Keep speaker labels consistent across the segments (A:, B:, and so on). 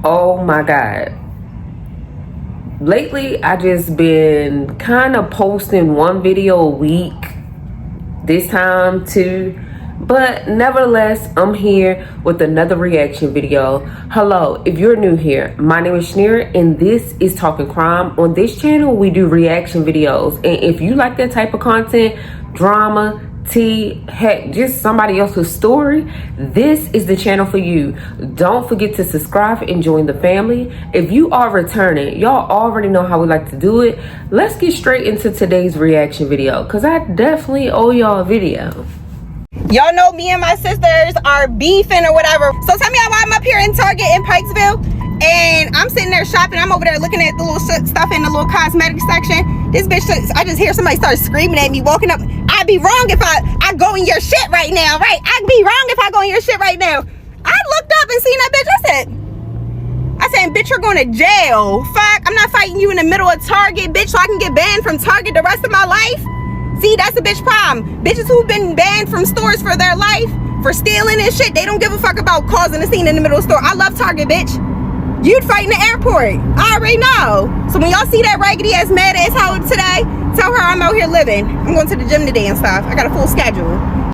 A: Oh my God. Lately, I just been kind of posting one video a week. This time too. But nevertheless, I'm here with another reaction video. Hello, if you're new here, my name is Shaneria and this is Talking Crime. On this channel, we do reaction videos. And if you like that type of content, drama, tea, heck, just somebody else's story, this is the channel for you. Don't forget to subscribe and join the family. If you are returning, y'all already know how we like to do it. Let's get straight into today's reaction video because I definitely owe y'all a video.
B: Y'all know me and my sisters are beefing or whatever. So tell me why I'm up here in Target in Pikesville and I'm sitting there shopping. I'm over there looking at the little stuff in the little cosmetic section. This bitch, I just hear somebody start screaming at me, walking up. I'd be wrong if I go in your shit right now, right? I'd be wrong if I go in your shit right now. I looked up and seen that bitch. I said, bitch, you're going to jail. Fuck, I'm not fighting you in the middle of Target, bitch, so I can get banned from Target the rest of my life. See, that's a bitch problem. Bitches who've been banned from stores for their life, for stealing and shit, they don't give a fuck about causing a scene in the middle of the store. I love Target, bitch. You'd fight in the airport. I already know. So when y'all see that raggedy ass, mad ass hoe today, tell her I'm out here living. I'm going to the gym today and stuff. I got a full schedule.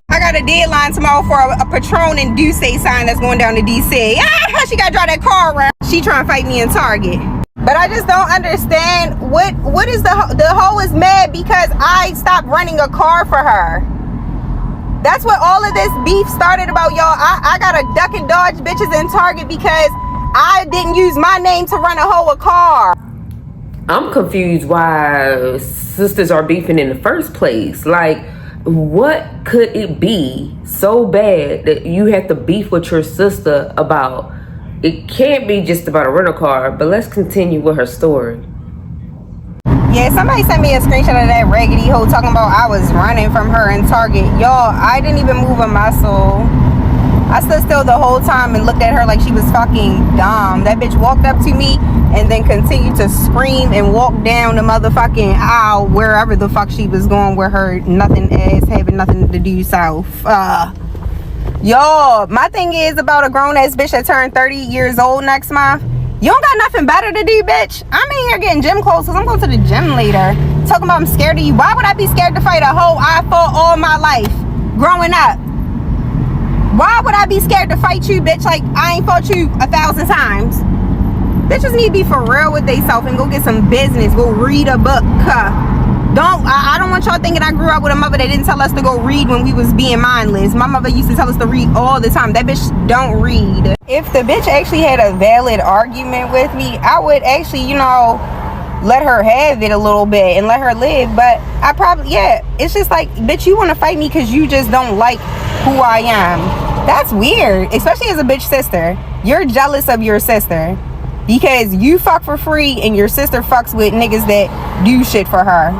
B: I got a deadline tomorrow for a Patron and Duce sign that's going down to DC. Ah, she got to drive that car around. She trying to fight me in Target. But I just don't understand what is the hoe is mad because I stopped renting a car for her. That's what all of this beef started about, y'all. I got to duck and dodge bitches in Target because I didn't use my name to rent a hoe a car.
A: I'm confused why sisters are beefing in the first place. Like, what could it be so bad that you have to beef with your sister about? It can't be just about a rental car, but let's continue with her story.
B: Yeah, somebody sent me a screenshot of that raggedy hoe talking about I was running from her in Target. Y'all, I didn't even move a muscle. I stood still the whole time and looked at her like she was fucking dumb. That bitch walked up to me and then continued to scream and walk down the motherfucking aisle wherever the fuck she was going with her nothing ass having nothing to do south. Y'all, my thing is about a grown-ass bitch that turned 30 years old next month. You don't got nothing better to do, bitch. I'm in here getting gym clothes because I'm going to the gym later. Talking about I'm scared of you. Why would I be scared to fight a hoe I fought all my life growing up? Why would I be scared to fight you, bitch, like I ain't fought you 1,000 times? Bitches need to be for real with themselves and go get some business. Go read a book. I don't want y'all thinking I grew up with a mother that didn't tell us to go read when we was being mindless. My mother used to tell us to read all the time. That bitch don't read. If the bitch actually had a valid argument with me, I would actually, you know, let her have it a little bit and let her live. But I probably, yeah, it's just like, bitch, you want to fight me because you just don't like who I am. That's weird, especially as a bitch sister. You're jealous of your sister because you fuck for free and your sister fucks with niggas that do shit for her.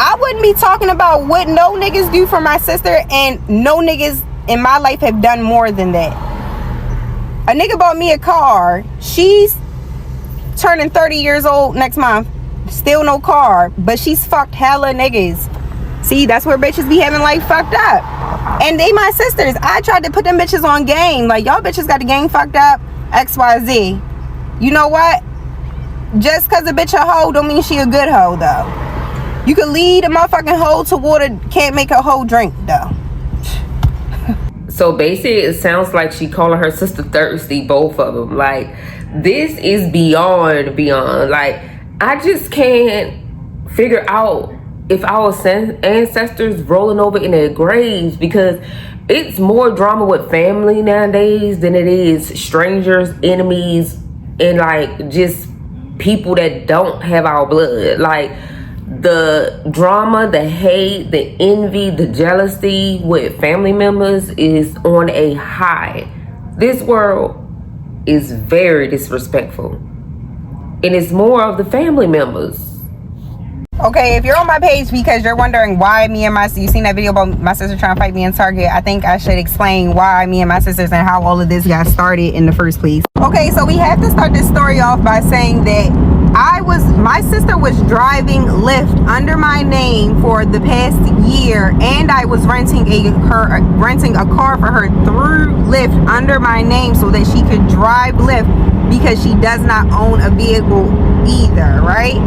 B: I wouldn't be talking about what no niggas do for my sister, and no niggas in my life have done more than that. A nigga bought me a car. She's turning 30 years old next month. Still no car, but she's fucked hella niggas. See, that's where bitches be having life fucked up. And they my sisters. I tried to put them bitches on game. Like, y'all bitches got the game fucked up. XYZ. You know what? Just because a bitch a hoe don't mean she a good hoe, though. You can lead a motherfucking hoe to water, can't make a hoe drink, though.
A: So basically, it sounds like she calling her sister thirsty, both of them. Like, this is beyond. Like, I just can't figure out if our ancestors rolling over in their graves, because it's more drama with family nowadays than it is strangers, enemies, and like just people that don't have our blood. Like, the drama, the hate, the envy, the jealousy with family members is on a high. This world is very disrespectful, and it's more of the family members.
B: Okay, if you're on my page because you're wondering why me and my sister, you seen that video about my sister trying to fight me in Target, I think I should explain why me and my sisters and how all of this got started in the first place. Okay, so we have to start this story off by saying that my sister was driving Lyft under my name for the past year, and I was renting a car for her through Lyft. Lyft under my name so that she could drive Lyft because she does not own a vehicle either, right?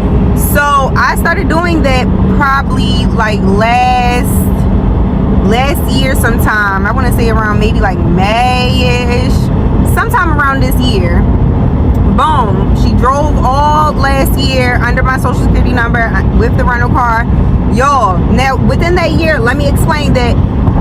B: So I started doing that probably like last year sometime. I want to say around maybe like May-ish, sometime around this year. Boom, she drove all last year under my social security number with the rental car. Y'all, now within that year, let me explain that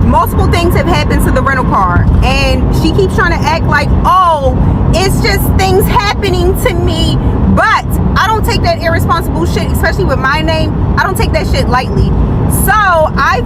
B: multiple things have happened to the rental car, and she keeps trying to act like, oh, it's just things happening to me. But I don't take that irresponsible shit, especially with my name. I don't take that shit lightly. So I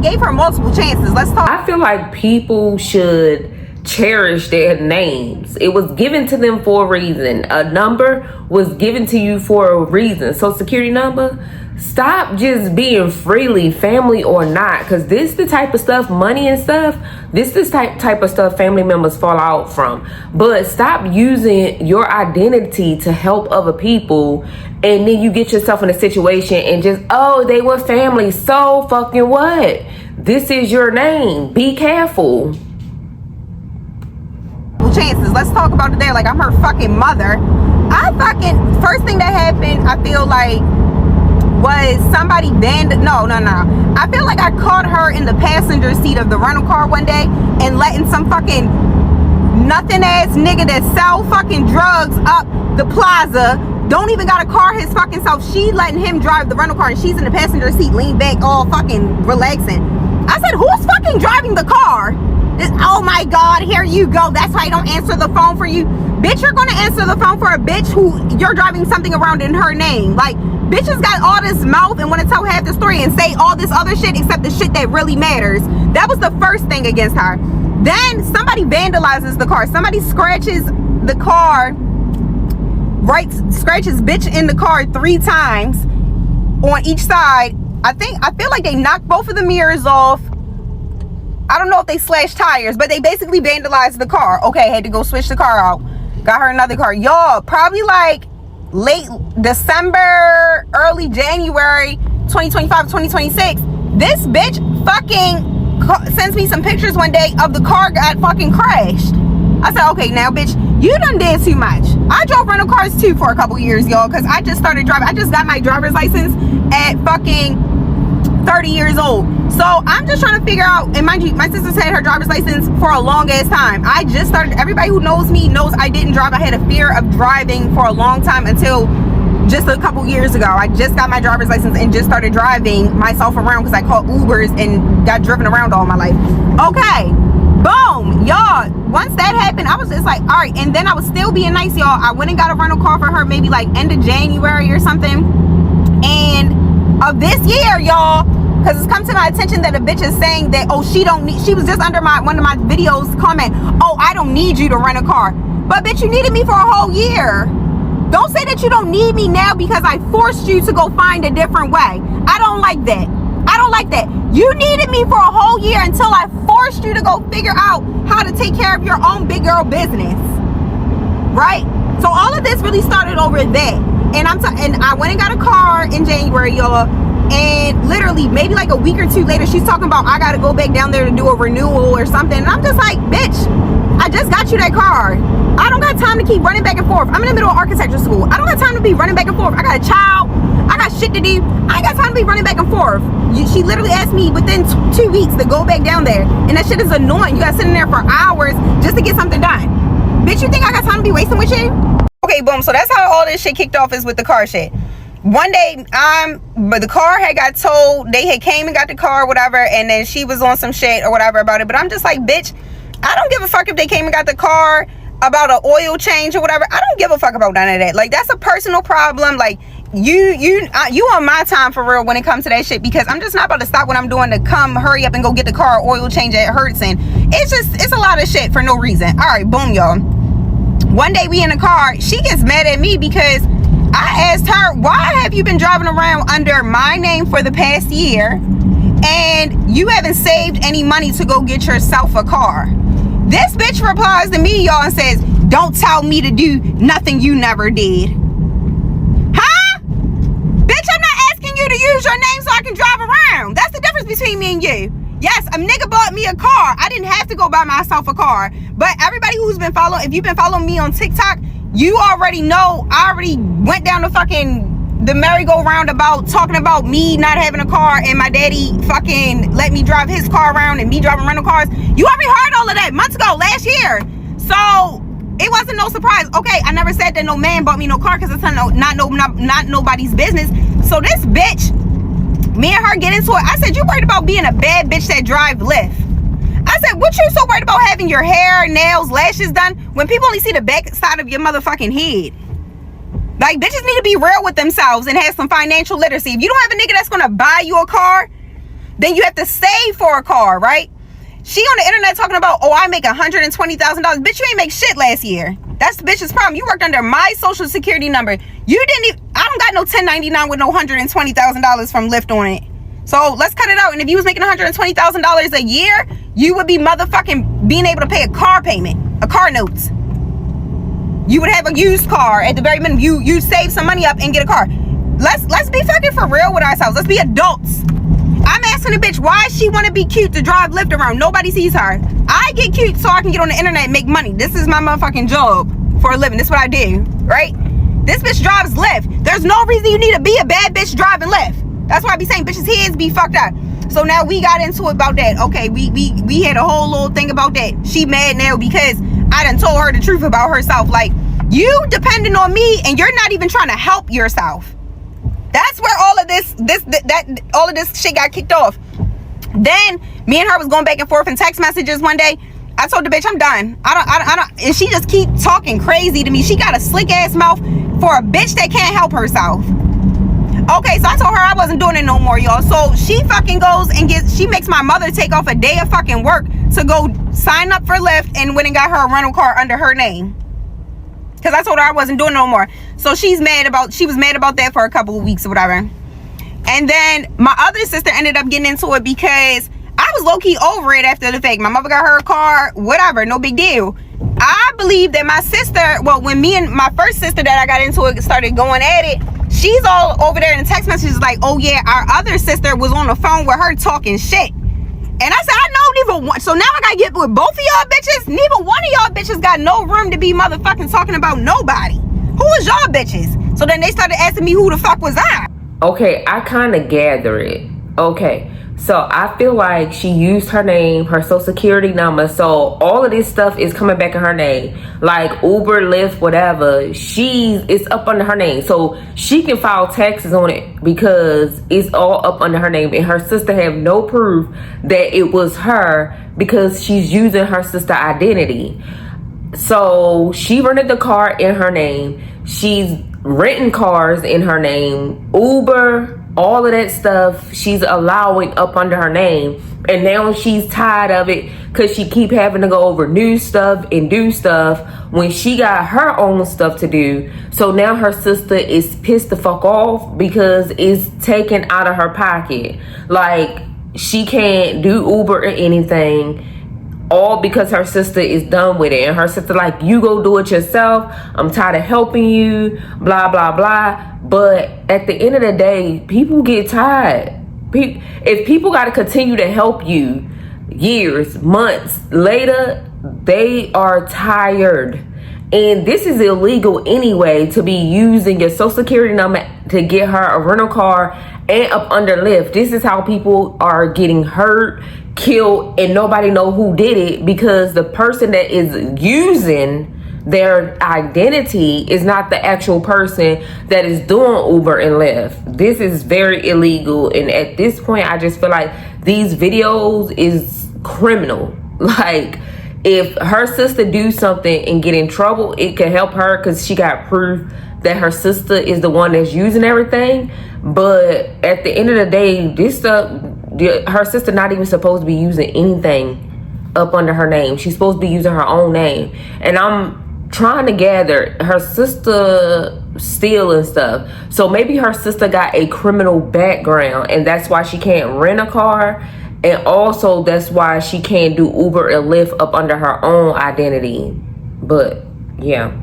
B: gave her multiple chances. Let's talk.
A: I feel like people should cherish their names. It was given to them for a reason. A number was given to you for a reason. So security number, stop just being freely family or not, because this the type of stuff, money and stuff, this type of stuff family members fall out from. But stop using your identity to help other people, and then you get yourself in a situation and just, oh, they were family. So fucking what? This is your name. Be careful.
B: Chances. Let's talk about today like I'm her fucking mother. First thing that happened, I feel like, was somebody no. I feel like I caught her in the passenger seat of the rental car one day and letting some fucking nothing ass nigga that sell fucking drugs up the plaza, don't even got a car his fucking self. She letting him drive the rental car and she's in the passenger seat, lean back, all fucking relaxing. I said, who's fucking driving the car? Oh my God, here you go. That's why I don't answer the phone for you. Bitch, you're gonna answer the phone for a bitch who you're driving something around in her name. Like, bitches got all this mouth and want to tell half the story and say all this other shit except the shit that really matters. That was the first thing against her. Then somebody vandalizes the car. Somebody scratches the car, scratches bitch in the car 3 times on each side. I feel like they knocked both of the mirrors off. I don't know if they slashed tires, but they basically vandalized the car. Okay, had to go switch the car out. Got her another car. Y'all, probably like late December, early January 2025, 2026. This bitch fucking sends me some pictures one day of the car got fucking crashed. I said, okay, now bitch, you done did too much. I drove rental cars too for a couple years, y'all, because I just started driving. I just got my driver's license at fucking 30 years old. So I'm just trying to figure out, and mind you, my sister's had her driver's license for a long ass time. I just started, everybody who knows me knows I didn't drive. I had a fear of driving for a long time until just a couple years ago. I just got my driver's license and just started driving myself around because I caught Ubers and got driven around all my life. Okay, boom, y'all. Once that happened, I was just like, all right. And then I was still being nice, y'all. I went and got a rental car for her maybe like end of January or something. And of this year, y'all, because it's come to my attention that a bitch is saying that, oh, she was just under one of my videos comment, oh, I don't need you to rent a car. But bitch, you needed me for a whole year. Don't say that you don't need me now because I forced you to go find a different way. I don't like that. I don't like that. You needed me for a whole year until I forced you to go figure out how to take care of your own big girl business. Right? So all of this really started over that. And I went and got a car in January, y'all. And literally maybe like a week or two later, she's talking about I gotta go back down there to do a renewal or something. And I'm just like, bitch, I just got you that car. I don't got time to keep running back and forth. I'm in the middle of architecture school. I don't got time to be running back and forth. I got a child. I got shit to do. I ain't got time to be running back and forth. She literally asked me within 2 weeks to go back down there. And that shit is annoying. You gotta sit in there for hours just to get something done. Bitch, you think I got time to be wasting with you? Okay, boom. So that's how all this shit kicked off, is with the car shit. One day, but the car had got towed. They had came and got the car, whatever, and then she was on some shit or whatever about it. But I'm just like, bitch, I don't give a fuck if they came and got the car about an oil change or whatever. I don't give a fuck about none of that. Like, that's a personal problem. Like, you on my time for real when it comes to that shit, because I'm just not about to stop what I'm doing to come hurry up and go get the car oil change at Hertzen. It's a lot of shit for no reason. All right, boom, y'all. One day we in the car, she gets mad at me because I asked her, why have you been driving around under my name for the past year and you haven't saved any money to go get yourself a car? This bitch replies to me, y'all, and says, don't tell me to do nothing you never did. Huh? Bitch, I'm not asking you to use your name so I can drive around. That's the difference between me and you. Yes, a nigga bought me a car. I didn't have to go buy myself a car. But everybody who's been following, if you've been following me on TikTok, you already know I already went down the merry-go-round about talking about me not having a car and my daddy fucking let me drive his car around and me driving rental cars. You already heard all of that months ago, last year. So it wasn't no surprise. Okay, I never said that no man bought me no car because it's not nobody's business. So this bitch, me and her get into it. I said, you worried about being a bad bitch that drive Lyft? I said, what you so worried about having your hair, nails, lashes done when people only see the back side of your motherfucking head? Like, bitches need to be real with themselves and have some financial literacy. If you don't have a nigga that's gonna buy you a car, then you have to save for a car, right? She on the internet talking about, oh, I make $120,000. Bitch, you ain't make shit last year. That's the bitch's problem. You worked under my social security number. You didn't even, I don't got no 1099 with no $120,000 from Lyft on it. So let's cut it out. And if you was making $120,000 a year, you would be motherfucking being able to pay a car payment, a car note. You would have a used car at the very minimum. You save some money up and get a car. Let's be fucking for real with ourselves. Let's be adults. I'm asking the bitch why she want to be cute to drive Lyft around. Nobody sees her. I get cute so I can get on the internet and make money. This is my motherfucking job for a living. This is what I do, right? This bitch drives Lyft. There's no reason you need to be a bad bitch driving Lyft. That's why I be saying bitches' heads be fucked up. So now we got into it about that. Okay, we had a whole little thing about that. She mad now because I done told her the truth about herself. Like, you depending on me and you're not even trying to help yourself. That's where all of this shit got kicked off. Then me and her was going back and forth in text messages one day. I told the bitch I'm done. I don't, and she just keep talking crazy to me. She got a slick ass mouth for a bitch that can't help herself. Okay, so I told her I wasn't doing it no more, y'all. So she fucking goes and she makes my mother take off a day of fucking work to go sign up for Lyft and went and got her a rental car under her name. Because I told her I wasn't doing it no more. So she was mad about that for a couple of weeks or whatever. And then my other sister ended up getting into it because I was low-key over it after the fact. My mother got her a car, whatever, no big deal. I believe that my sister, well, when me and my first sister that I got into it started going at it, she's all over there in the text messages like, oh yeah, our other sister was on the phone with her talking shit. And I said, I know neither one. So now I gotta get with both of y'all bitches. Neither one of y'all bitches got no room to be motherfucking talking about nobody. Who is y'all bitches? So then they started asking me who the fuck was I?
A: Okay, I kind of gather it. Okay, so I feel like she used her name, her social security number. So all of this stuff is coming back in her name. Like Uber, Lyft, whatever. It's up under her name. So she can file taxes on it because it's all up under her name. And her sister have no proof that it was her because she's using her sister identity. So she rented the car in her name. She's renting cars in her name. Uber, all of that stuff she's allowing up under her name. And now she's tired of it because she keep having to go over new stuff and do stuff when she got her own stuff to do. So now her sister is pissed the fuck off because it's taken out of her pocket. Like, she can't do Uber or anything, all because her sister is done with it. And her sister like, you go do it yourself. I'm tired of helping you, blah, blah, blah. But at the end of the day, people get tired. If people got to continue to help you years, months later, they are tired. And this is illegal anyway, to be using your social security number to get her a rental car and up under Lyft. This is how people are getting hurt, killed, and nobody know who did it because the person that is using their identity is not the actual person that is doing Uber and Lyft. This is very illegal, and at this point I just feel like these videos is criminal. Like, if her sister do something and get in trouble, it can help her because she got proof that her sister is the one that's using everything. But at the end of the day, this stuff, her sister not even supposed to be using anything up under her name. She's supposed to be using her own name. And I'm trying to gather, her sister stealing stuff. So maybe her sister got a criminal background and that's why she can't rent a car. And also that's why she can't do Uber and Lyft up under her own identity. But yeah.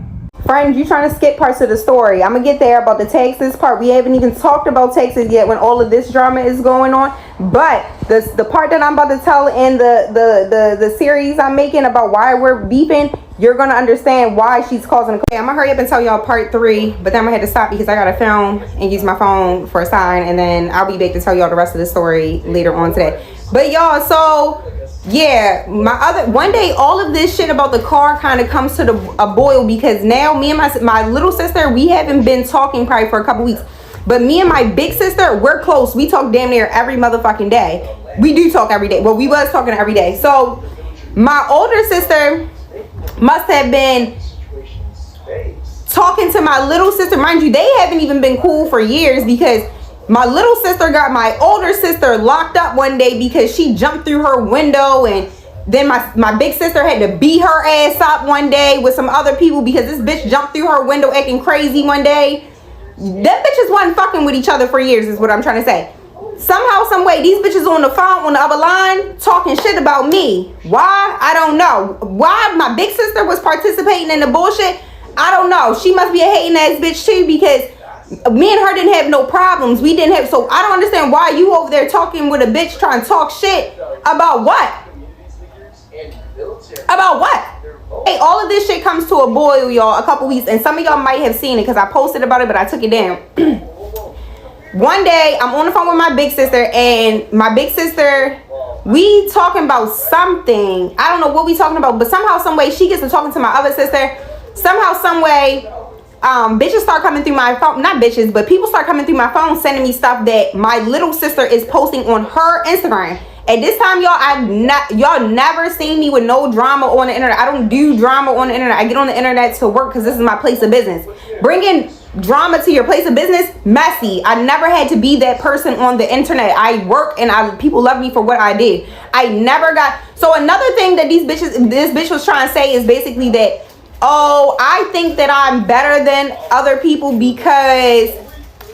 B: Friends, you trying to skip parts of the story. I'm gonna get there about the taxes part. We haven't even talked about taxes yet when all of this drama is going on. But the part that I'm about to tell in the series I'm making about why we're beefing, you're gonna understand why she's causing. Okay, I'm gonna hurry up and tell y'all part 3, but then I'm gonna have to stop because I gotta film and use my phone for a sign, and then I'll be back to tell y'all the rest of the story later on today. But y'all, so yeah, one day all of this shit about the car kind of comes to a boil because now me and my little sister, we haven't been talking probably for a couple weeks. But me and my big sister, we're close. We talk damn near every motherfucking day. We do talk every day. Well, we was talking every day. So my older sister must have been talking to my little sister. Mind you, they haven't even been cool for years because my little sister got my older sister locked up one day because she jumped through her window, and then my big sister had to beat her ass up one day with some other people because this bitch jumped through her window acting crazy one day. Them bitches wasn't fucking with each other for years is what I'm trying to say. Somehow, some way, these bitches on the phone on the other line talking shit about me. Why? I don't know. Why my big sister was participating in the bullshit? I don't know. She must be a hating ass bitch too because me and her didn't have no problems. We didn't have, so I don't understand why you over there talking with a bitch trying to talk shit about what? About what? Hey, all of this shit comes to a boil, y'all, a couple weeks, and some of y'all might have seen it because I posted about it, but I took it down. One day, I'm on the phone with my big sister, and my big sister, we talking about something. I don't know what we talking about, but somehow, some way, she gets to talking to my other sister. Somehow, some way, bitches start coming through my phone. Not bitches, but people start coming through my phone, sending me stuff that my little sister is posting on her Instagram. At this time, y'all never seen me with no drama on the internet. I don't do drama on the internet. I get on the internet to work because this is my place of business. Bringing drama to your place of business, messy. I never had to be that person on the internet. I work and people love me for what I did. I never got. So another thing that this bitch was trying to say is basically that, oh, I think that I'm better than other people because,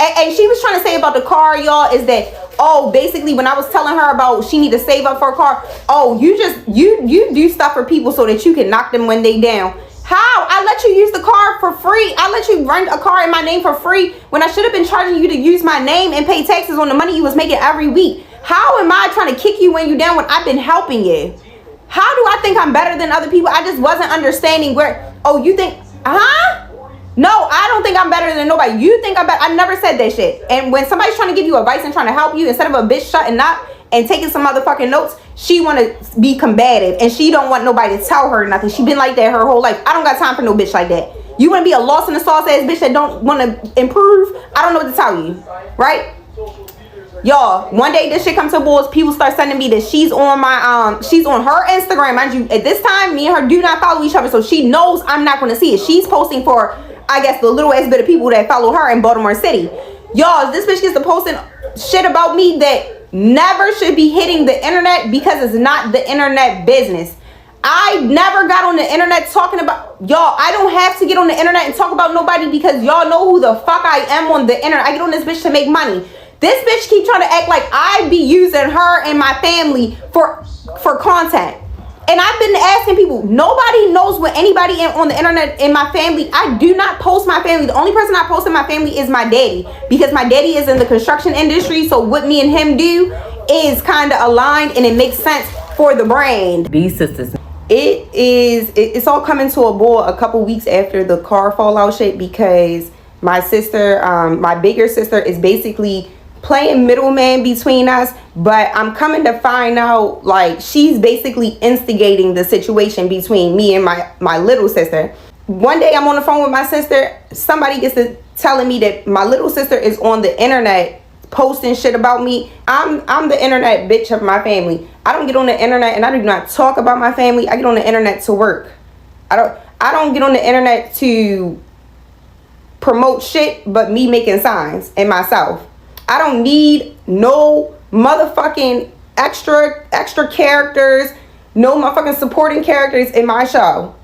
B: and she was trying to say about the car, y'all, is that, oh, basically when I was telling her about she need to save up for a car, oh, you do stuff for people so that you can knock them when they down. How? I let you use the car for free. I let you rent a car in my name for free when I should have been charging you to use my name and pay taxes on the money you was making every week. How am I trying to kick you when you down when I've been helping you? How do I think I'm better than other people? I just wasn't understanding where, oh, you think, huh? No, I don't think I'm better than nobody. You think I'm better. I never said that shit. And when somebody's trying to give you advice and trying to help you, instead of a bitch shutting up and taking some motherfucking notes, she want to be combative and she don't want nobody to tell her nothing. She been like that her whole life. I don't got time for no bitch like that. You want to be a lost in the sauce ass bitch that don't want to improve? I don't know what to tell you, right? Y'all, one day this shit comes to boils. People start sending me that she's on my she's on her Instagram. Mind you, at this time, me and her do not follow each other, so she knows I'm not going to see it. She's posting for, I guess, the little ass bit of people that follow her in Baltimore City. Y'all, this bitch gets to posting shit about me that never should be hitting the internet because it's not the internet business. I never got on the internet talking about, y'all, I don't have to get on the internet and talk about nobody because y'all know who the fuck I am on the internet. I get on this bitch to make money. This bitch keep trying to act like I be using her and my family for content. And I've been asking people, nobody knows what anybody on the internet in my family. I do not post my family. The only person I post in my family is my daddy because my daddy is in the construction industry. So what me and him do is kind of aligned and it makes sense for the brand.
A: These sisters.
B: It's all coming to a boil a couple weeks after the car fallout shit because my sister, my bigger sister is basically playing middleman between us, but I'm coming to find out like she's basically instigating the situation between me and my little sister. One day I'm on the phone with my sister, somebody gets to telling me that my little sister is on the internet posting shit about me. I'm the internet bitch of my family. I don't get on the internet and I do not talk about my family. I get on the internet to work. I don't get on the internet to promote shit but me making signs and myself. I don't need no motherfucking extra characters, no motherfucking supporting characters in my show.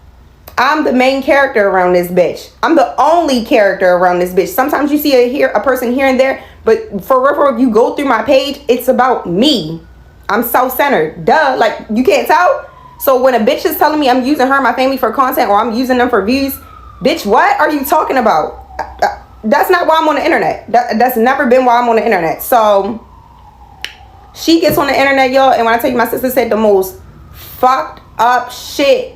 B: I'm the main character around this bitch. I'm the only character around this bitch. Sometimes you see a person here and there, but for real, if you go through my page, it's about me. I'm self-centered. Duh, like you can't tell? So when a bitch is telling me I'm using her and my family for content or I'm using them for views, bitch, what are you talking about? That's not why I'm on the internet. That's never been why I'm on the internet. So She gets on the internet, y'all, and when I tell you my sister said the most fucked up shit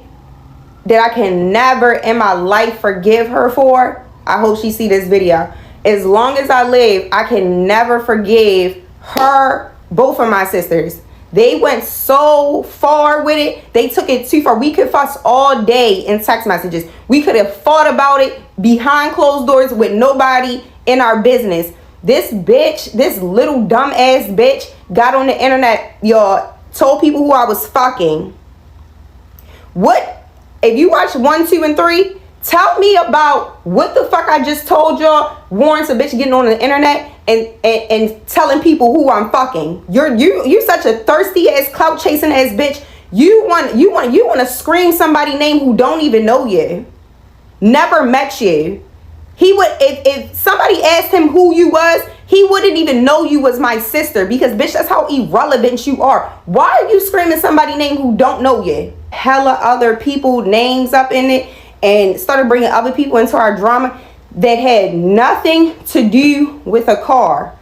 B: that I can never in my life forgive her for. I hope she see this video. As long as I live, I can never forgive her, both of my sisters. They went so far with it. They took it too far. We could fuss all day in text messages. We could have fought about it behind closed doors with nobody in our business. This bitch, this little dumb ass bitch got on the internet, y'all, told people who I was fucking. What? If you watch 1, 2, and 3, tell me about what the fuck I just told y'all warrants a bitch getting on the internet and telling people who I'm fucking. You're such a thirsty ass, clout chasing ass bitch. You want to scream somebody's name who don't even know you, never met you. He would, if somebody asked him who you was, he wouldn't even know you was my sister, because bitch, that's how irrelevant you are. Why are you screaming somebody's name who don't know you? Hella other people names up in it, and started bringing other people into our drama that had nothing to do with a car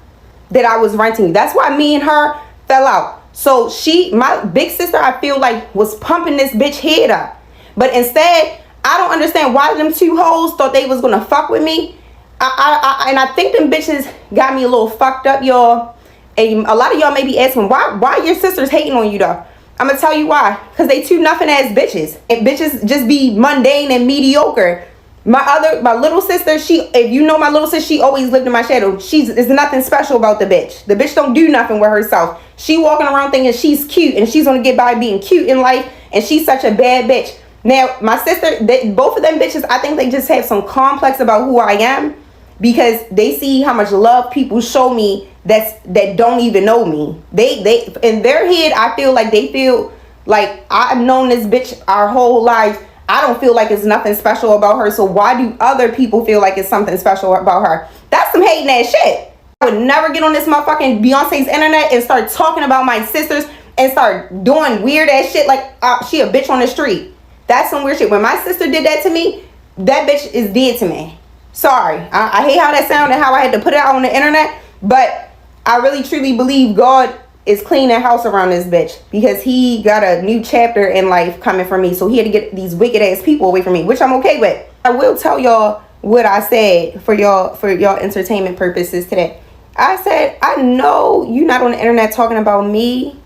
B: that I was renting. That's why me and her fell out. So my big sister, I feel like, was pumping this bitch head up. But instead, I don't understand why them two hoes thought they was gonna fuck with me. And I think them bitches got me a little fucked up, y'all. And a lot of y'all may be asking, why your sisters hating on you though? I'm gonna tell you why. Because they two nothing ass bitches. And bitches just be mundane and mediocre. My little sister, if you know my little sister, she always lived in my shadow. There's nothing special about the bitch. The bitch don't do nothing with herself. She walking around thinking she's cute and she's gonna get by being cute in life, and she's such a bad bitch. Now, my sister, both of them bitches, I think they just have some complex about who I am, because they see how much love people show me that don't even know me. They in their head, I feel like they feel like I've known this bitch our whole life. I don't feel like it's nothing special about her. So why do other people feel like it's something special about her? That's some hating ass shit. I would never get on this motherfucking Beyonce's internet and start talking about my sisters and start doing weird ass shit like she a bitch on the street. That's some weird shit. When my sister did that to me, that bitch is dead to me. Sorry. I hate how that sounded, how I had to put it out on the internet, but I really truly believe God is cleaning house around this bitch, because he got a new chapter in life coming for me. So he had to get these wicked ass people away from me, which I'm okay with. I will tell y'all what I said for y'all entertainment purposes today. I said, I know you're not on the internet talking about me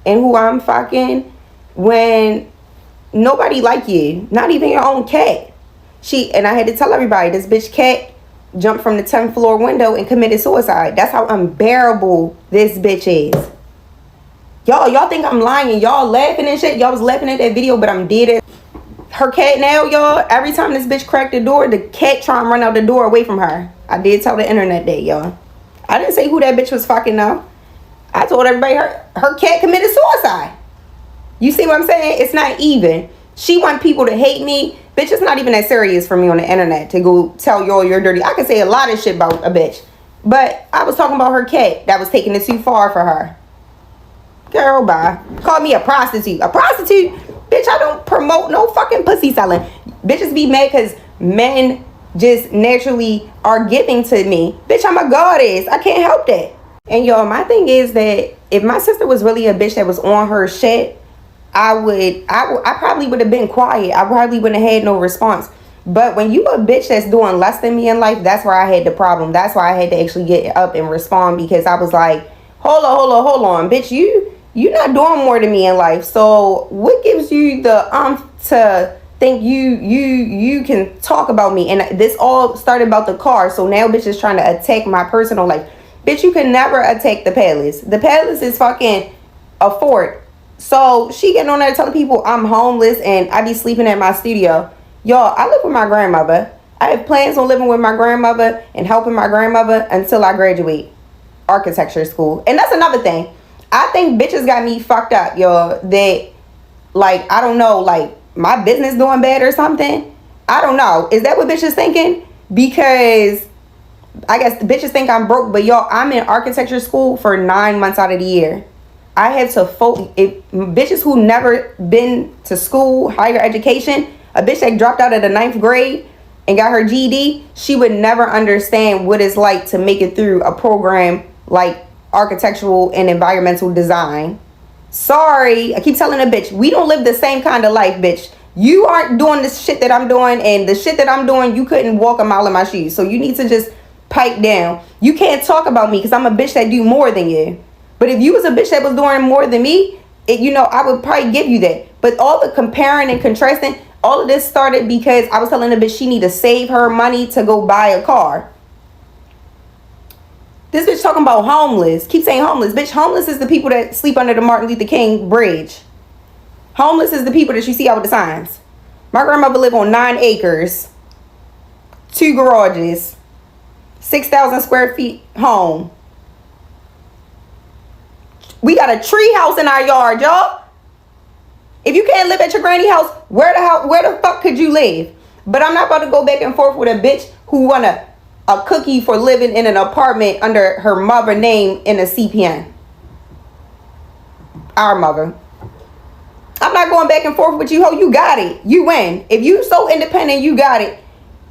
B: and who I'm fucking when nobody like you, not even your own cat. And I had to tell everybody, this bitch cat jumped from the 10th floor window and committed suicide. That's how unbearable this bitch is. Y'all think I'm lying. Y'all laughing and shit. Y'all was laughing at that video, but I'm dead. Her cat now, y'all, every time this bitch cracked the door, the cat try and run out the door away from her. I did tell the internet that, y'all. I didn't say who that bitch was fucking though. I told everybody her cat committed suicide. You see what I'm saying? It's not even. She want people to hate me. Bitch, it's not even that serious for me on the internet to go tell y'all you're dirty. I can say a lot of shit about a bitch, but I was talking about her cat that was taking it too far for her. Girl, bye. Call me a prostitute. A prostitute? Bitch, I don't promote no fucking pussy selling. Bitches be mad because men just naturally are giving to me. Bitch, I'm a goddess. I can't help that. And y'all, my thing is that if my sister was really a bitch that was on her shit, I probably would have been quiet. I probably wouldn't have had no response. But when you a bitch that's doing less than me in life, that's where I had the problem. That's why I had to actually get up and respond, because I was like, hold on, bitch, you're not doing more than me in life. So what gives you the to think you can talk about me? And this all started about the car. So now bitch is trying to attack my personal life. Bitch, you can never attack the palace. The palace is fucking a fort. So she getting on there telling people I'm homeless and I be sleeping at my studio. Y'all, I live with my grandmother. I have plans on living with my grandmother and helping my grandmother until I graduate architecture school. And that's another thing. I think bitches got me fucked up, y'all, that, like, I don't know, like, my business doing bad or something. I don't know. Is that what bitches thinking? Because I guess bitches think I'm broke, but y'all, I'm in architecture school for 9 months out of the year. I had to bitches who never been to school, higher education, a bitch that dropped out of the 9th grade and got her GED, she would never understand what it's like to make it through a program like architectural and environmental design. Sorry, I keep telling a bitch, we don't live the same kind of life, bitch. You aren't doing the shit that I'm doing, and the shit that I'm doing, you couldn't walk a mile in my shoes. So you need to just pipe down. You can't talk about me because I'm a bitch that do more than you. But if you was a bitch that was doing more than me, I would probably give you that. But all the comparing and contrasting, all of this started because I was telling the bitch she need to save her money to go buy a car. This bitch talking about homeless. Keep saying homeless. Bitch, homeless is the people that sleep under the Martin Luther King bridge. Homeless is the people that you see out with the signs. My grandmother lived on 9 acres, 2 garages, 6,000 square feet home. We got a tree house in our yard, y'all. If you can't live at your granny house, where the fuck could you live? But I'm not about to go back and forth with a bitch who want a cookie for living in an apartment under her mother name in a CPN. Our mother. I'm not going back and forth with you, ho. You got it. You win. If you so independent, you got it.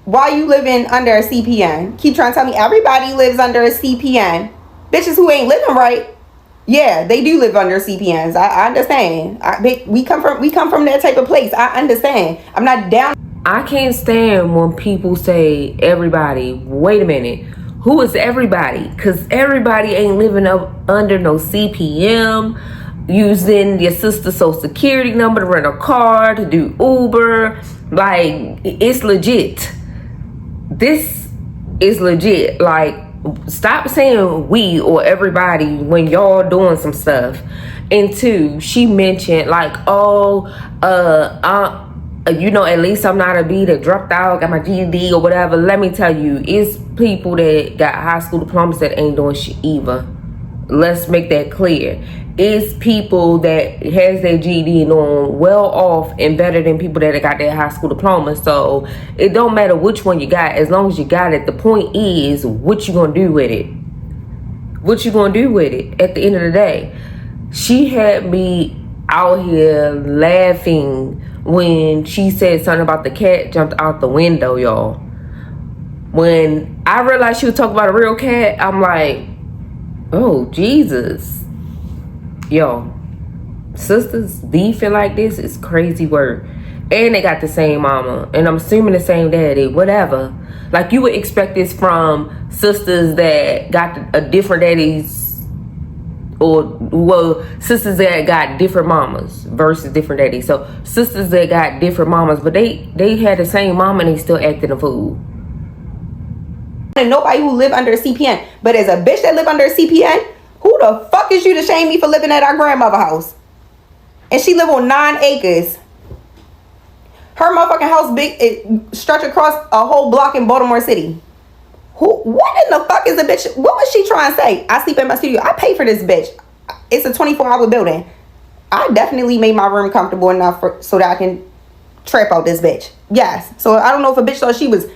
B: Why you living under a CPN? Keep trying to tell me everybody lives under a CPN. Bitches who ain't living right. Yeah, they do live under CPNs. I understand. We come from that type of place. I understand. I'm not down.
A: I can't stand when people say everybody. Wait a minute. Who is everybody? Because everybody ain't living up under no CPM, using your sister's social security number to rent a car, to do Uber. Like, it's legit. This is legit. Like, stop saying we or everybody when y'all doing some stuff. And 2, she mentioned like, at least I'm not a B that dropped out, got my GED or whatever. Let me tell you, it's people that got high school diplomas that ain't doing shit either. Let's make that clear. It's people that has their GED and doing well off and better than people that got their high school diploma. So it don't matter which one you got, as long as you got it. The point is, what you gonna do with it? What you gonna do with it at the end of the day? She had me out here laughing when she said something about the cat jumped out the window, y'all. When I realized she was talking about a real cat, I'm like, oh, Jesus. Yo, sisters beefing like this is crazy work. And they got the same mama. And I'm assuming the same daddy, whatever. Like, you would expect this from sisters that got a different daddies, sisters that got different mamas versus different daddies. So sisters that got different mamas, but they had the same mama and they still acting a fool.
B: And nobody who live under a CPN, but as a bitch that live under a CPN, who the fuck is you to shame me for living at our grandmother's house? And she live on 9 acres. Her motherfucking house big, it stretch across a whole block in Baltimore City. What in the fuck is a bitch? What was she trying to say? I sleep in my studio. I pay for this bitch. It's a 24-hour building. I definitely made my room comfortable enough so that I can trap out this bitch. Yes. So I don't know if a bitch thought she was,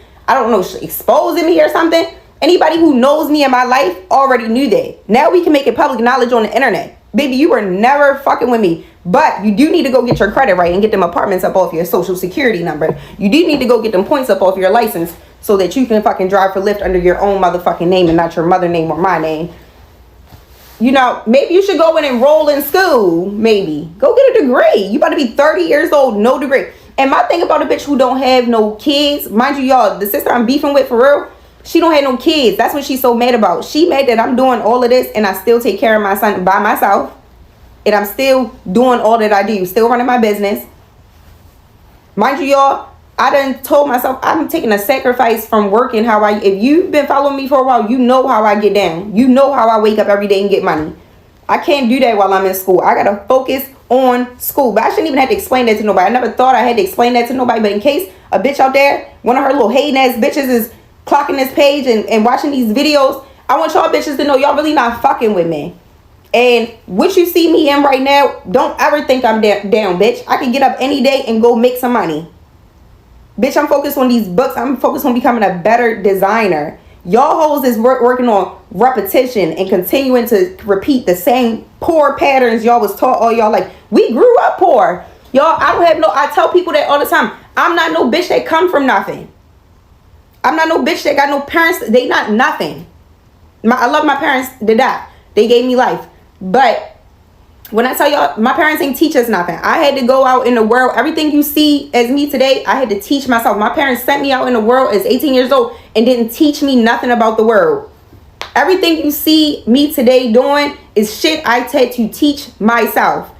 B: exposing me or something. Anybody who knows me in my life already knew that. Now we can make it public knowledge on the internet. Baby, you were never fucking with me. But you do need to go get your credit right and get them apartments up off your social security number. You do need to go get them points up off your license so that you can fucking drive for Lyft under your own motherfucking name and not your mother name or my name. Maybe you should go and enroll in school. Maybe. Go get a degree. You about to be 30 years old, no degree. And my thing about a bitch who don't have no kids, mind you, y'all, the sister I'm beefing with for real, she don't have no kids. That's what she's so mad about. She mad that I'm doing all of this and I still take care of my son by myself. And I'm still doing all that I do. Still running my business. Mind you, y'all, I done told myself I'm taking a sacrifice from working if you've been following me for a while, you know how I get down. You know how I wake up every day and get money. I can't do that while I'm in school. I got to focus on school. But I shouldn't even have to explain that to nobody. I never thought I had to explain that to nobody. But in case a bitch out there, one of her little hating ass bitches is clocking this page and watching these videos, I want y'all bitches to know y'all really not fucking with me. And what you see me in right now, don't ever think I'm down, bitch. I can get up any day and go make some money. Bitch, I'm focused on these books. I'm focused on becoming a better designer. Y'all hoes is working on repetition and continuing to repeat the same poor patterns y'all was taught all y'all life. We grew up poor. Y'all, I tell people that all the time. I'm not no bitch that come from nothing. I'm not no bitch that got no parents. They not nothing. I love my parents to die. They gave me life. But when I tell y'all, my parents ain't teach us nothing. I had to go out in the world. Everything you see as me today, I had to teach myself. My parents sent me out in the world as 18 years old and didn't teach me nothing about the world. Everything you see me today doing is shit I had to teach myself.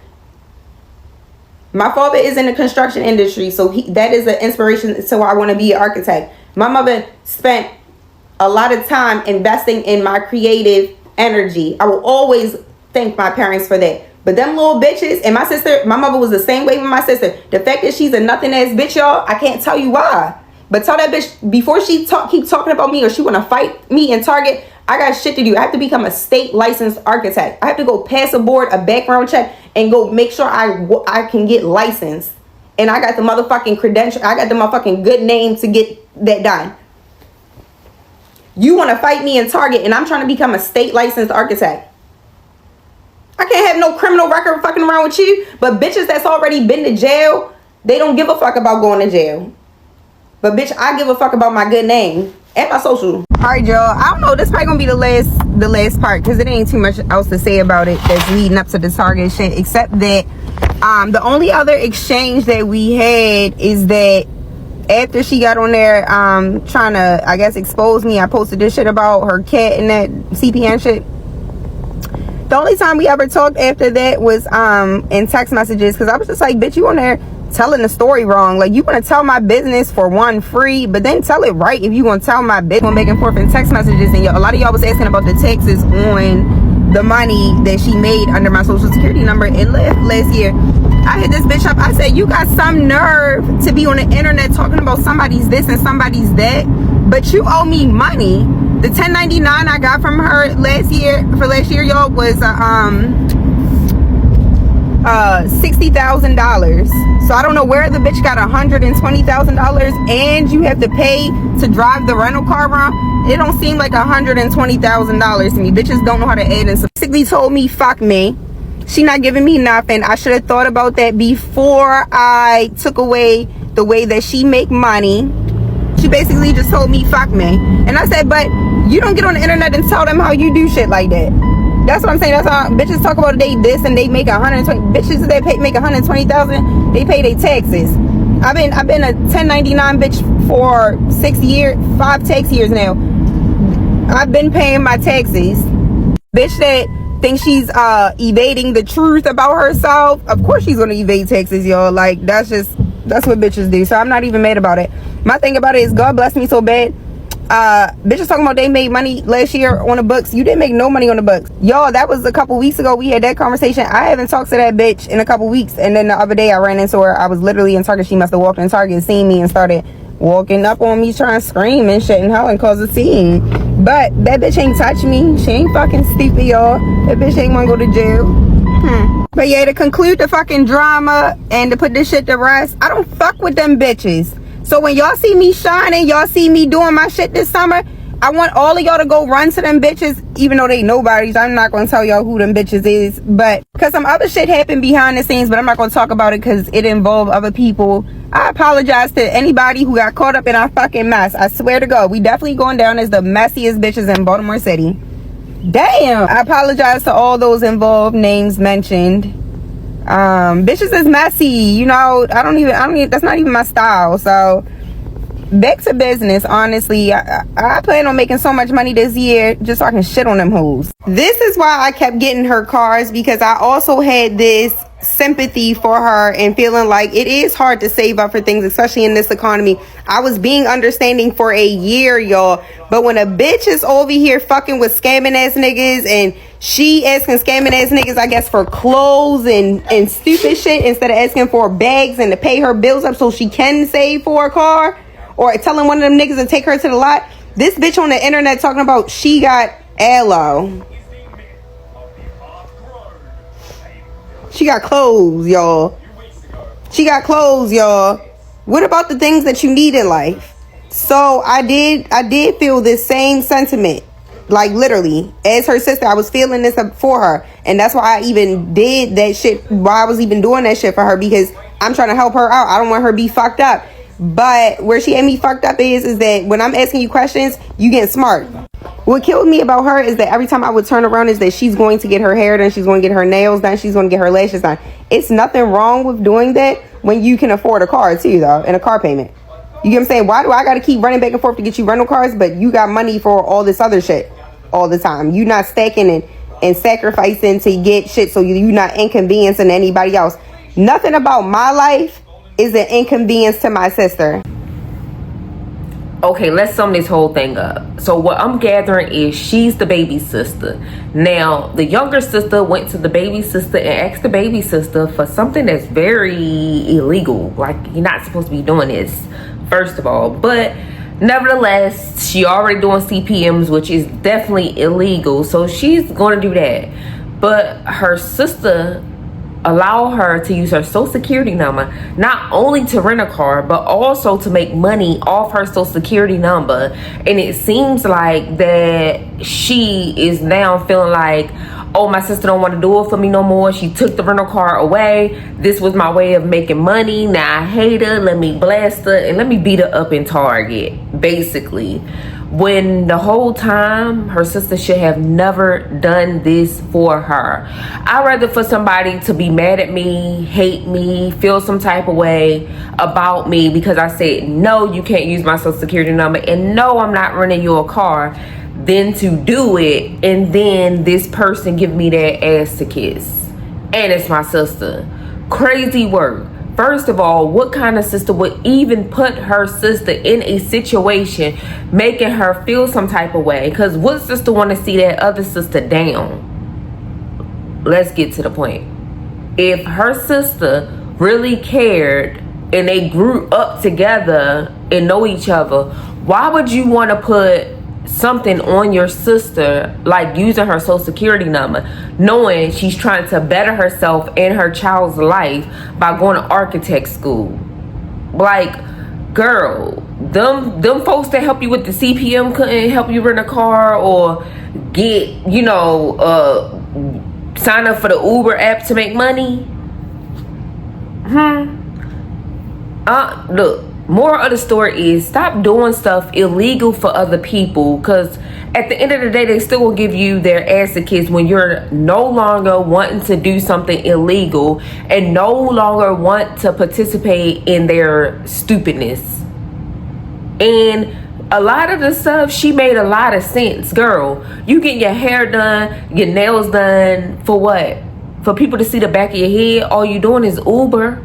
B: My father is in the construction industry, so that is an inspiration. So I want to be an architect. My mother spent a lot of time investing in my creative energy. I will always thank my parents for that. But them little bitches and my sister, my mother was the same way with my sister. The fact that she's a nothing ass bitch, y'all, I can't tell you why. But tell that bitch before she keep talking about me or she want to fight me in Target, I got shit to do. I have to become a state licensed architect. I have to go pass a board, a background check, and go make sure I can get licensed. And I got the motherfucking credential. I got the motherfucking good name to get that done. You want to fight me in Target and I'm trying to become a state licensed architect. I can't have no criminal record fucking around with you. But bitches that's already been to jail, they don't give a fuck about going to jail. But bitch, I give a fuck about my good name and my social. Alright, y'all. I don't know. This probably gonna be the last part because it ain't too much else to say about it that's leading up to the Target shit. Except that the only other exchange that we had is that after she got on there trying to, I guess, expose me, I posted this shit about her cat and that CPN shit. The only time we ever talked after that was in text messages because I was just like, bitch, you on there telling the story wrong. Like, you want to tell my business for one free, but then tell it right if you want to tell my business. Going back and forth in text messages, and a lot of y'all was asking about the taxes on the money that she made under my social security number in last year. I hit this bitch up. I said, you got some nerve to be on the internet talking about somebody's this and somebody's that, but you owe me money. The 1099 I got from her last year, y'all, was $60,000. So I don't know where the bitch got $120,000, and you have to pay to drive the rental car around. It don't seem like $120,000 to me. Bitches don't know how to add and basically told me fuck me. She not giving me nothing. I should have thought about that before I took away the way that she make money. She basically just told me fuck me, and I said, but you don't get on the internet and tell them how you do shit like that. That's what I'm saying. That's how bitches talk about they this and they make 120. Bitches that make 120,000, they pay their taxes. I've been a 1099 bitch for 5 tax years now. I've been paying my taxes. Bitch that thinks she's evading the truth about herself, of course she's gonna evade taxes, y'all. Like, that's what bitches do. So I'm not even mad about it. My thing about it is God bless me so bad. Bitches talking about they made money last year on the books. You didn't make no money on the books, y'all. That was a couple weeks ago. We had that conversation. I haven't talked to that bitch in a couple weeks, and then the other day I ran into her. I was literally in Target. She must have walked in Target, seen me, and started walking up on me trying to scream and shit and hell and cause a scene. But that bitch ain't touch me. She ain't fucking stupid, y'all. That bitch ain't wanna go to jail. But yeah, to conclude the fucking drama and to put this shit to rest, I don't fuck with them bitches. So when y'all see me shining, y'all see me doing my shit this summer, I want all of y'all to go run to them bitches, even though they nobodies. I'm not going to tell y'all who them bitches is, but because some other shit happened behind the scenes, but I'm not going to talk about it because it involved other people. I apologize to anybody who got caught up in our fucking mess. I swear to God, we definitely going down as the messiest bitches in Baltimore City. Damn. I apologize to all those involved, names mentioned. Bitches is messy, you know. I don't even that's not even my style. So back to business. Honestly, I plan on making so much money this year just so I can shit on them hoes. This is why I kept getting her cars, because I also had this sympathy for her and feeling like it is hard to save up for things, especially in this economy. I was being understanding for a year, y'all, but when a bitch is over here fucking with scamming ass niggas and she asking scamming ass niggas, I guess, for clothes and stupid shit instead of asking for bags and to pay her bills up so she can save for a car, or telling one of them niggas to take her to the lot. This bitch on the internet talking about she got aloe. She got clothes, y'all. She got clothes, y'all. What about the things that you need in life? So I did feel this same sentiment. Like, literally, as her sister, I was feeling this for her. And that's why I even did that shit, why I was even doing that shit for her, because I'm trying to help her out. I don't want her to be fucked up. But where she had me fucked up is that when I'm asking you questions, you get smart. What killed me about her is that every time I would turn around is that she's going to get her hair done, she's going to get her nails done, she's going to get her lashes done. It's nothing wrong with doing that when you can afford a car too, though, and a car payment. You get what I'm saying? Why do I got to keep running back and forth to get you rental cars, but you got money for all this other shit all the time? You not stacking and sacrificing to get shit, so you not inconveniencing anybody else. Nothing about my life is an inconvenience to my sister.
A: Okay, let's sum this whole thing up. So what I'm gathering is she's the baby sister. Now, the younger sister went to the baby sister and asked the baby sister for something that's very illegal. Like, you're not supposed to be doing this, first of all. But nevertheless, she already doing CPMs, which is definitely illegal. So she's going to do that. But her sister allow her to use her social security number not only to rent a car but also to make money off her social security number. And it seems like that she is now feeling like, oh, my sister don't want to do it for me no more. She took the rental car away. This was my way of making money. Now I hate her. Let me blast her and let me beat her up in Target, basically. When the whole time her sister should have never done this for her. I'd rather for somebody to be mad at me, hate me, feel some type of way about me because I said, no, you can't use my social security number, and no, I'm not renting you a car, than to do it and then this person give me that ass to kiss. And it's my sister. Crazy work. First of all, what kind of sister would even put her sister in a situation making her feel some type of way? Because what sister want to see that other sister down? Let's get to the point. If her sister really cared and they grew up together and know each other, why would you want to put something on your sister, like using her social security number, knowing she's trying to better herself and her child's life by going to architect school? Like, girl, them folks that help you with the CPM couldn't help you rent a car or get, sign up for the Uber app to make money? Look, moral of the story is stop doing stuff illegal for other people, because at the end of the day they still will give you their ass to kiss when you're no longer wanting to do something illegal and no longer want to participate in their stupidness. And a lot of the stuff, she made a lot of sense. Girl, you get your hair done, your nails done for what? For people to see the back of your head? All you doing is Uber?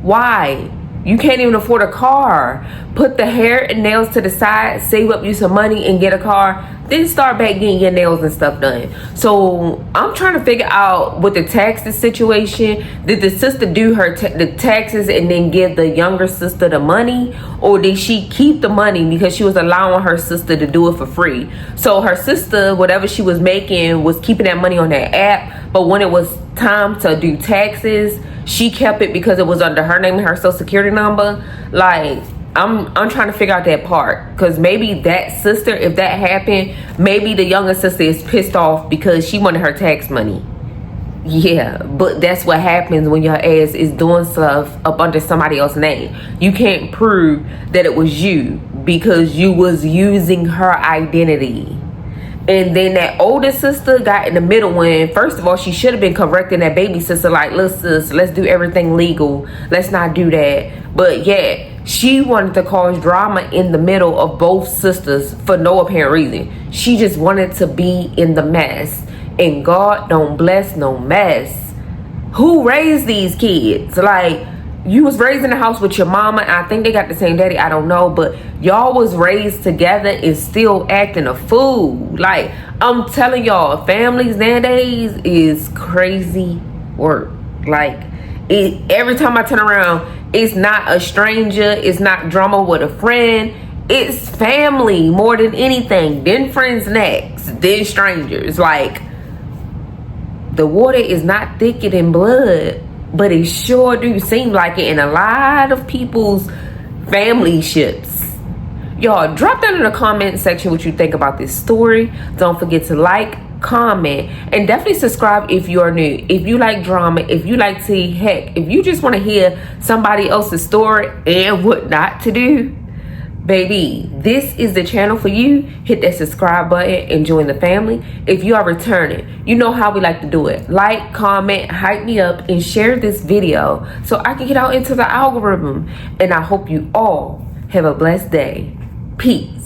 A: Why? You can't even afford a car. Put the hair and nails to the side, save up you some money and get a car, then start back getting your nails and stuff done. So I'm trying to figure out with the taxes situation, did the sister do the taxes and then give the younger sister the money, or did she keep the money because she was allowing her sister to do it for free? So her sister, whatever she was making, was keeping that money on that app, but when it was time to do taxes, she kept it because it was under her name and her social security number. Like, I'm trying to figure out that part, because maybe that sister, if that happened, maybe the younger sister is pissed off because she wanted her tax money. Yeah, but that's what happens when your ass is doing stuff up under somebody else's name. You can't prove that it was you because you was using her identity. And then that older sister got in the middle when, first of all, she should have been correcting that baby sister, like, let's do everything legal. Let's not do that. But yeah, she wanted to cause drama in the middle of both sisters for no apparent reason. She just wanted to be in the mess. And God don't bless no mess. Who raised these kids? Like, you was raised in the house with your mama, and I think they got the same daddy, I don't know, but y'all was raised together and still acting a fool. Like, I'm telling y'all, families nowadays is crazy work. Like, every time I turn around, it's not a stranger, it's not drama with a friend, it's family more than anything, then friends next, then strangers. Like, the water is not thicker than blood, but it sure do seem like it in a lot of people's family ships. Y'all, drop down in the comment section what you think about this story. Don't forget to like, comment, and definitely subscribe if you are new. If you like drama, if you like tea, heck, if you just want to hear somebody else's story and what not to do, Baby, this is the channel for you. Hit that subscribe button and join the family. If you are returning, you know how we like to do it. Like, comment, hype me up, and share this video so I can get out into the algorithm. And I hope you all have a blessed day. Peace.